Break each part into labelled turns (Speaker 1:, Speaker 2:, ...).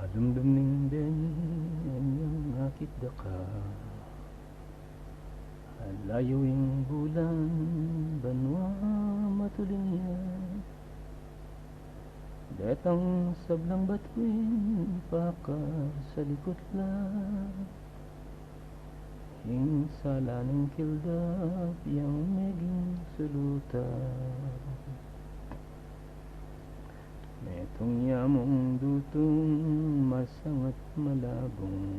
Speaker 1: Dumdumning beni anyang akit daka Layuing bulan banwa matulinya Detang sablang batuin paka sa likod lang Hing sala ng kildap yang meging sulutan Netong yamong dutong masangat malabong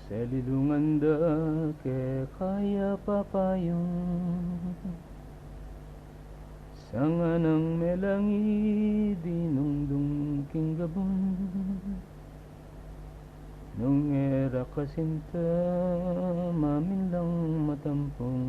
Speaker 1: Sa lilungan da ke kaya papayong Sanga ng melangi dinungdung king gabon Nung era kasinta mamin lang matampong